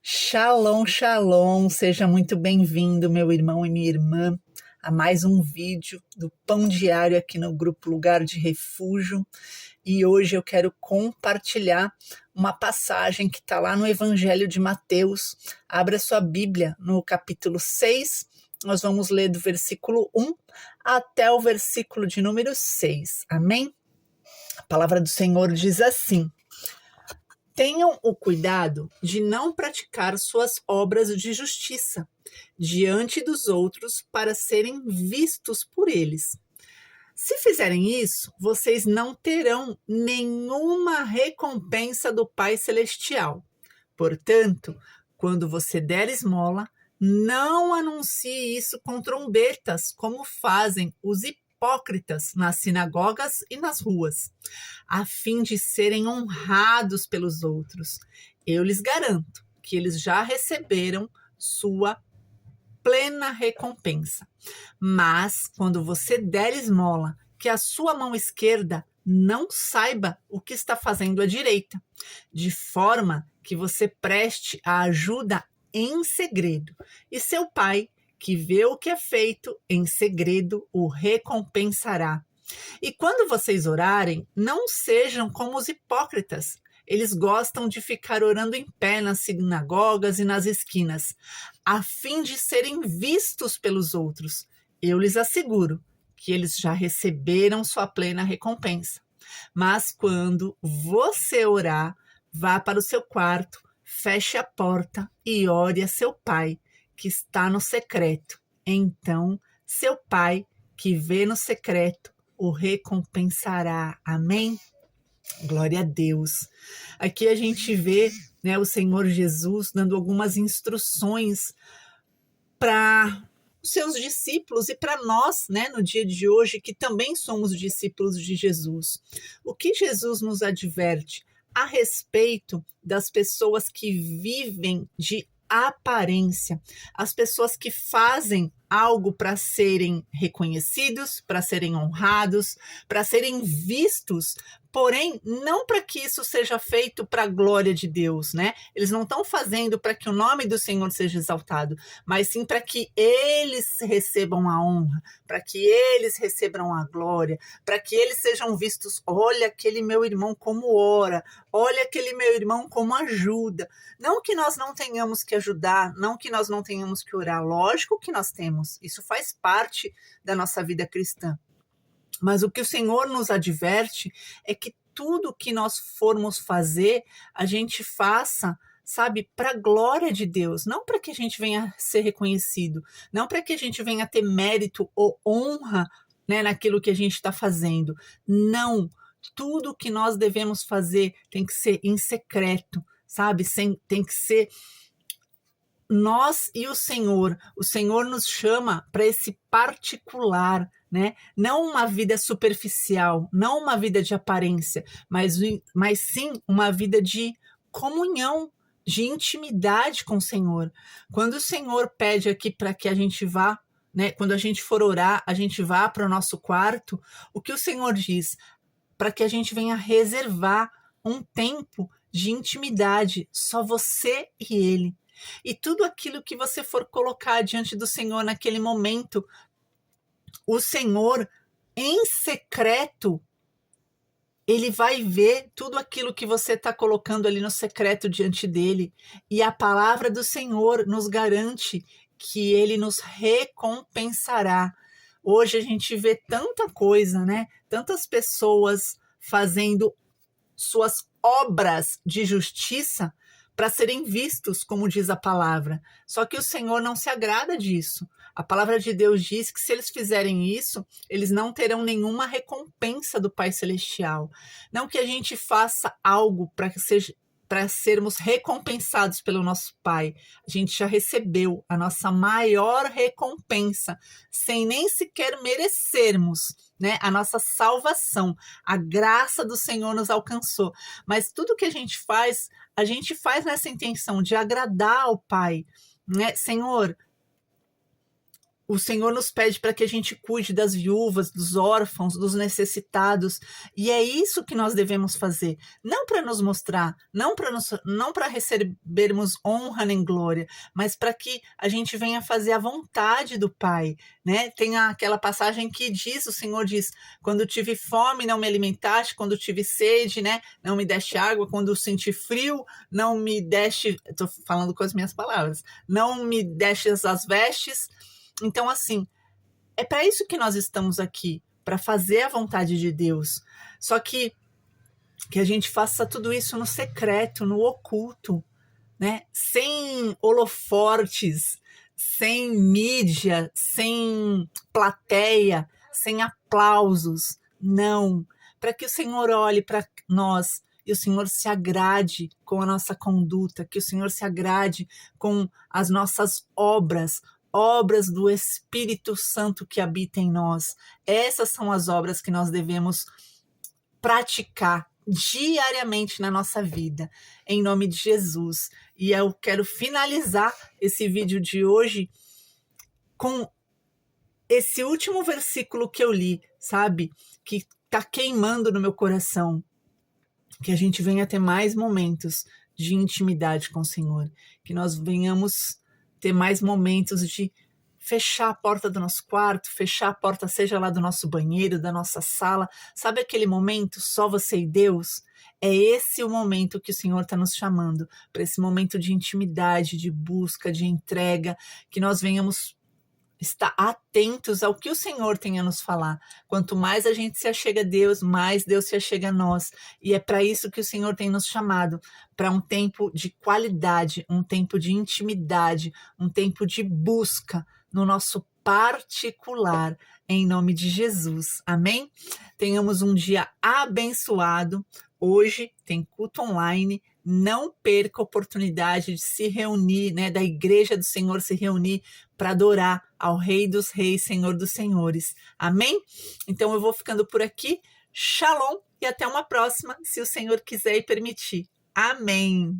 Shalom, shalom, seja muito bem-vindo, meu irmão e minha irmã, a mais um vídeo do Pão Diário aqui no grupo Lugar de Refúgio. E hoje eu quero compartilhar uma passagem que está lá no Evangelho de Mateus. Abra sua Bíblia no capítulo 6, nós vamos ler do versículo 1 até o versículo de número 6, amém? A palavra do Senhor diz assim: tenham o cuidado de não praticar suas obras de justiça diante dos outros para serem vistos por eles. Se fizerem isso, vocês não terão nenhuma recompensa do Pai Celestial. Portanto, quando você der esmola, não anuncie isso com trombetas, como fazem os hipócritas nas sinagogas e nas ruas, a fim de serem honrados pelos outros. Eu lhes garanto que eles já receberam sua plena recompensa. Mas, quando você der esmola, que a sua mão esquerda não saiba o que está fazendo a direita, de forma que você preste a ajuda em segredo, e seu pai, que vê o que é feito em segredo, o recompensará. E quando vocês orarem, não sejam como os hipócritas. Eles gostam de ficar orando em pé nas sinagogas e nas esquinas, a fim de serem vistos pelos outros. Eu lhes asseguro que eles já receberam sua plena recompensa. Mas quando você orar, vá para o seu quarto, feche a porta e ore a seu pai, que está no secreto. Então, seu pai, que vê no secreto, o recompensará. Amém? Glória a Deus. Aqui a gente vê, né, o Senhor Jesus dando algumas instruções para os seus discípulos e para nós, né, no dia de hoje, que também somos discípulos de Jesus. O que Jesus nos adverte a respeito das pessoas que vivem de aparência, as pessoas que fazem algo para serem reconhecidos, para serem honrados, para serem vistos, porém, não para que isso seja feito para a glória de Deus, né? Eles não estão fazendo para que o nome do Senhor seja exaltado, mas sim para que eles recebam a honra, para que eles recebam a glória, para que eles sejam vistos. Olha aquele meu irmão como ora, olha aquele meu irmão como ajuda. Não que nós não tenhamos que ajudar, não que nós não tenhamos que orar, lógico que nós temos, isso faz parte da nossa vida cristã. Mas o que o Senhor nos adverte é que tudo que nós formos fazer, a gente faça, sabe, para a glória de Deus, não para que a gente venha ser reconhecido, não para que a gente venha ter mérito ou honra, né, naquilo que a gente está fazendo. Não, tudo que nós devemos fazer tem que ser em secreto, sabe? Tem que ser nós e o Senhor. O Senhor nos chama para esse particular, né? Não uma vida superficial, não uma vida de aparência, mas sim uma vida de comunhão, de intimidade com o Senhor. Quando o Senhor pede aqui para que a gente vá, né? Quando a gente for orar, a gente vá para o nosso quarto, o que o Senhor diz? Para que a gente venha reservar um tempo de intimidade, só você e Ele. E tudo aquilo que você for colocar diante do Senhor naquele momento, o Senhor, em secreto, Ele vai ver tudo aquilo que você está colocando ali no secreto diante dele. E a palavra do Senhor nos garante que Ele nos recompensará. Hoje a gente vê tanta coisa, né? Tantas pessoas fazendo suas obras de justiça para serem vistos, como diz a palavra. Só que o Senhor não se agrada disso. A palavra de Deus diz que se eles fizerem isso, eles não terão nenhuma recompensa do Pai Celestial. Não que a gente faça algo para sermos recompensados pelo nosso Pai. A gente já recebeu a nossa maior recompensa, sem nem sequer merecermos, né? A nossa salvação. A graça do Senhor nos alcançou. Mas tudo que a gente faz nessa intenção de agradar ao Pai, né? Senhor, O Senhor nos pede para que a gente cuide das viúvas, dos órfãos, dos necessitados, e é isso que nós devemos fazer, não para nos mostrar, não para recebermos honra nem glória, mas para que a gente venha fazer a vontade do Pai, né? Tem aquela passagem que diz, o Senhor diz, quando tive fome não me alimentaste, quando tive sede, né, não me deste água, quando senti frio não me deste, estou falando com as minhas palavras, não me deste as vestes. Então, assim, é para isso que nós estamos aqui, para fazer a vontade de Deus. Só que a gente faça tudo isso no secreto, no oculto, né? Sem holofortes, sem mídia, sem plateia, sem aplausos. Não. Para que o Senhor olhe para nós e o Senhor se agrade com a nossa conduta, que o Senhor se agrade com as nossas obras do Espírito Santo que habita em nós. Essas são as obras que nós devemos praticar diariamente na nossa vida, em nome de Jesus. E eu quero finalizar esse vídeo de hoje com esse último versículo que eu li, sabe? Que tá queimando no meu coração. Que a gente venha ter mais momentos de intimidade com o Senhor. Que nós venhamos ter mais momentos de fechar a porta do nosso quarto, fechar a porta, seja lá do nosso banheiro, da nossa sala. Sabe aquele momento só você e Deus? É esse o momento que o Senhor está nos chamando, para esse momento de intimidade, de busca, de entrega, que nós venhamos estar atentos ao que o Senhor tem a nos falar. Quanto mais a gente se achega a Deus, mais Deus se achega a nós. E é para isso que o Senhor tem nos chamado, para um tempo de qualidade, um tempo de intimidade, um tempo de busca no nosso particular, em nome de Jesus. Amém? Tenhamos um dia abençoado. Hoje tem culto online. Não perca a oportunidade de se reunir, né, da Igreja do Senhor se reunir para adorar ao Rei dos Reis, Senhor dos Senhores. Amém? Então eu vou ficando por aqui. Shalom e até uma próxima, se o Senhor quiser e permitir. Amém.